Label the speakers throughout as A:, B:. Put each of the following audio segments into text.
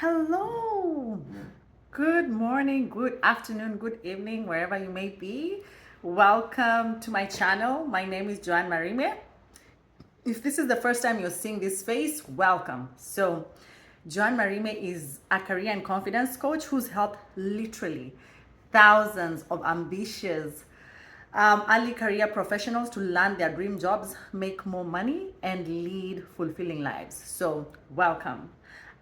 A: Hello. Good morning, good afternoon, good evening, wherever you may be. Welcome to my channel. My name is Joanne Marime. If this is the first time you're seeing this face, welcome. So, Joanne Marime is a career and confidence coach who's helped literally thousands of ambitious early career professionals to land their dream jobs, make more money, and lead fulfilling lives. So, welcome.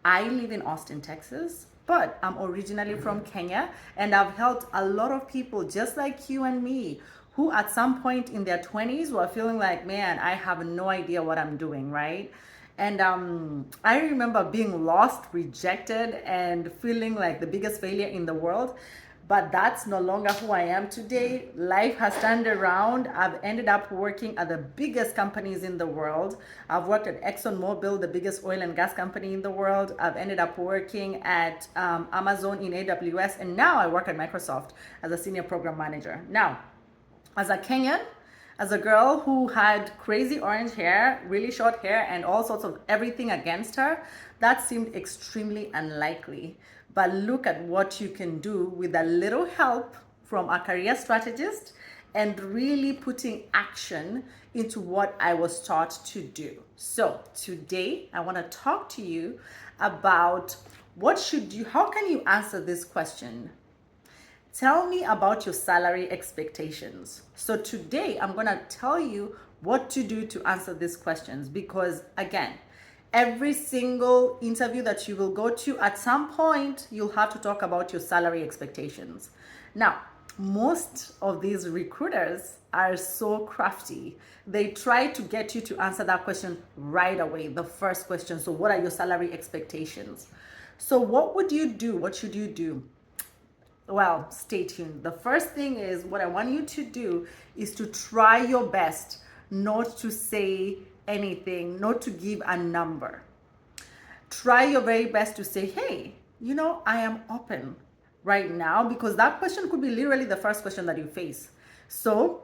A: I live in Austin, Texas, but I'm originally from Kenya, and I've helped a lot of people just like you and me who at some point in their 20s were feeling like, man, I have no idea what I'm doing, right? And I remember being lost, rejected, and feeling like the biggest failure in the world. But that's no longer who I am today. Life has turned around. I've ended up working at the biggest companies in the world. I've worked at ExxonMobil, the biggest oil and gas company in the world. I've ended up working at Amazon in AWS, and now I work at Microsoft as a senior program manager. Now, as a Kenyan, as a girl who had crazy orange hair, really short hair, and all sorts of everything against her, that seemed extremely unlikely. But look at what you can do with a little help from a career strategist and really putting action into what I was taught to do. So today I want to talk to you about how can you answer this question? Tell me about your salary expectations. So today I'm going to tell you what to do to answer these questions because again, every single interview that you will go to, at some point you'll have to talk about your salary expectations. Now, most of these recruiters are so crafty. They try to get you to answer that question right away, the first question. So what are your salary expectations? So what would you do? What should you do? Well, stay tuned. The first thing is what I want you to do is to try your best not to say anything, not to give a number. Try your very best to say, hey, I am open right now, because that question could be literally the first question that you face. So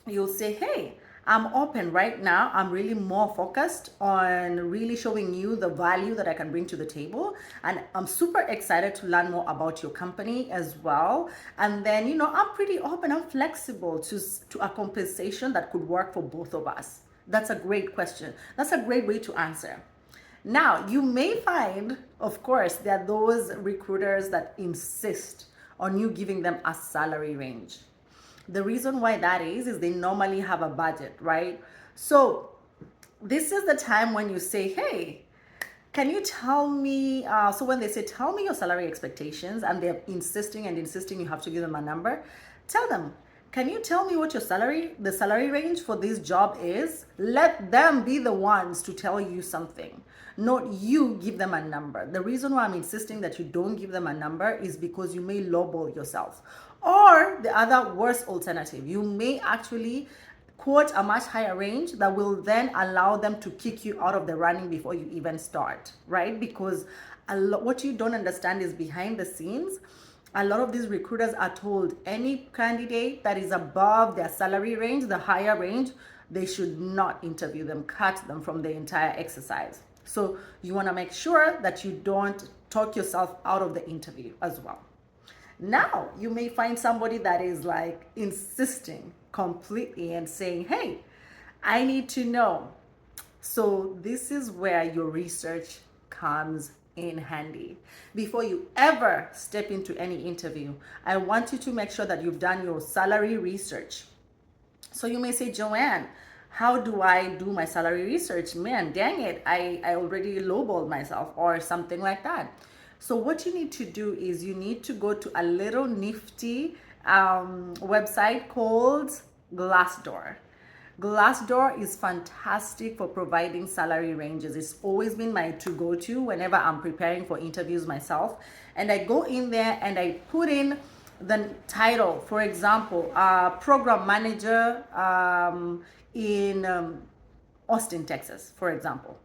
A: you'll say, hey, I'm open right now. I'm really more focused on really showing you the value that I can bring to the table. And I'm super excited to learn more about your company as well. And then, I'm pretty open. I'm flexible to a compensation that could work for both of us. That's a great question. That's a great way to answer. Now, you may find, of course, there are those recruiters that insist on you giving them a salary range. The reason why that is they normally have a budget, right? So this is the time when you say, hey, can you tell me, so when they say, tell me your salary expectations, and they're insisting and insisting you have to give them a number, tell them, can you tell me what the salary range for this job is? Let them be the ones to tell you something, not you give them a number. The reason why I'm insisting that you don't give them a number is because you may lowball yourself. Or the other worst alternative, you may actually quote a much higher range that will then allow them to kick you out of the running before you even start, right? Because what you don't understand is behind the scenes, a lot of these recruiters are told any candidate that is above their salary range, the higher range, they should not interview them, cut them from the entire exercise. So you want to make sure that you don't talk yourself out of the interview as well. Now, you may find somebody that is like insisting completely and saying, hey, I need to know. So this is where your research comes in handy. Before you ever step into any interview, I want you to make sure that you've done your salary research. So you may say, Joanne, how do I do my salary research? Man, dang it, I already lowballed myself or something like that. So what you need to do is you need to go to a little nifty website called Glassdoor. Glassdoor is fantastic for providing salary ranges. It's always been my to-go-to whenever I'm preparing for interviews myself. And I go in there and I put in the title, for example, program manager in Austin, Texas, for example.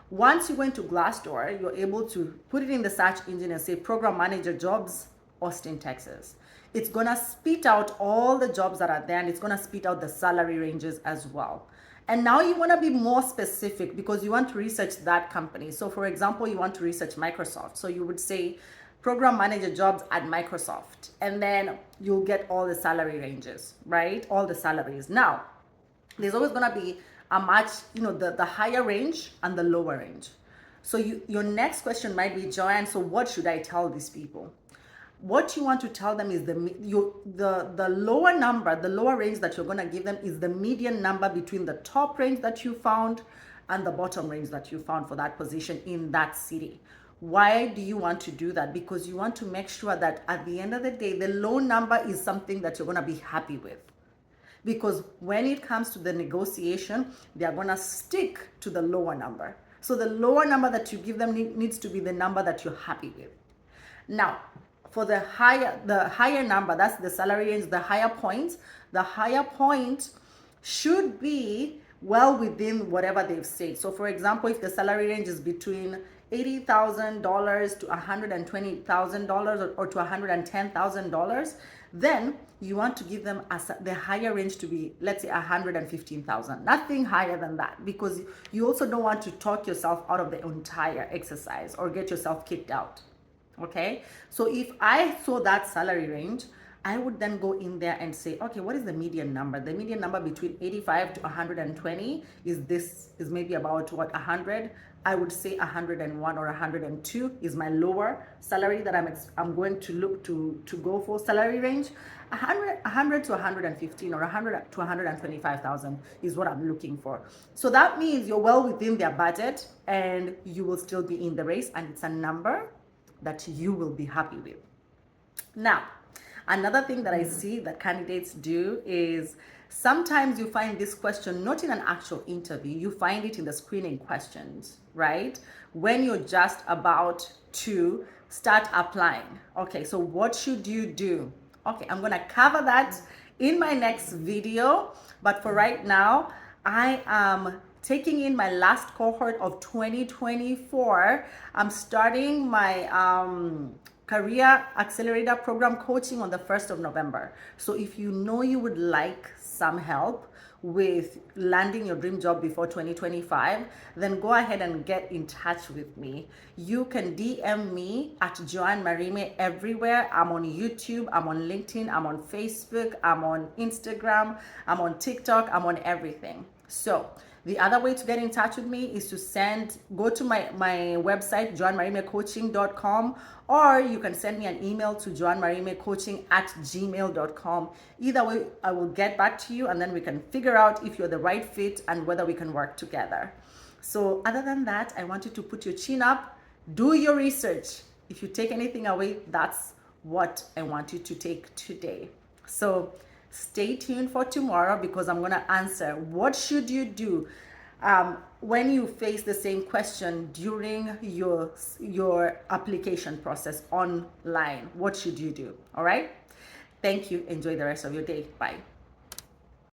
A: Once you go into Glassdoor, you're able to put it in the search engine and say program manager jobs, Austin, Texas. It's gonna spit out all the jobs that are there, and it's gonna spit out the salary ranges as well. And now you want to be more specific because you want to research that company. So for example, you want to research Microsoft. So you would say program manager jobs at Microsoft, and then you'll get all the salary ranges, right? All the salaries. Now, there's always going to be a match, the higher range and the lower range. So your next question might be, Joanne, so what should I tell these people? What you want to tell them is the lower number, the lower range that you're going to give them is the median number between the top range that you found and the bottom range that you found for that position in that city. Why do you want to do that? Because you want to make sure that at the end of the day, the low number is something that you're going to be happy with. Because when it comes to the negotiation, they are going to stick to the lower number. So the lower number that you give them needs to be the number that you're happy with. Now, for the higher number, that's the salary range, the higher point should be well within whatever they've said. So for example, if the salary range is between $80,000 to $120,000 or to $110,000, then you want to give them the higher range to be, let's say, $115,000, nothing higher than that, because you also don't want to talk yourself out of the entire exercise or get yourself kicked out. Okay, so if I saw that salary range, I would then go in there and say, okay, what is the median number? The median number between 85 to 120 is maybe about what, 100. I would say 101 or 102 is my lower salary that I'm going to look to go for. Salary range 100 to 115 or 100 to 125,000 is what I'm looking for. So that means you're well within their budget and you will still be in the race, and it's a number that you will be happy with. Now, another thing that I see that candidates do is sometimes you find this question not in an actual interview, you find it in the screening questions, right? When you're just about to start applying. Okay, so what should you do? Okay, I'm gonna cover that in my next video, but for right now, I am taking in my last cohort of 2024. I'm starting my career accelerator program coaching on the 1st of November. So if you know you would like some help with landing your dream job before 2025, then go ahead and get in touch with me. You can DM me at Joanne Marime everywhere. I'm on YouTube, I'm on LinkedIn, I'm on Facebook, I'm on Instagram, I'm on TikTok, I'm on everything. So the other way to get in touch with me is to go to my website, joannemarimecoaching.com, or you can send me an email to joannemarimecoaching@gmail.com. Either way, I will get back to you, and then we can figure out if you're the right fit and whether we can work together. So other than that, I want you to put your chin up, do your research. If you take anything away, that's what I want you to take today. So stay tuned for tomorrow, because I'm going to answer what should you do when you face the same question during your application process online. What should you do? All right. Thank you. Enjoy the rest of your day. Bye.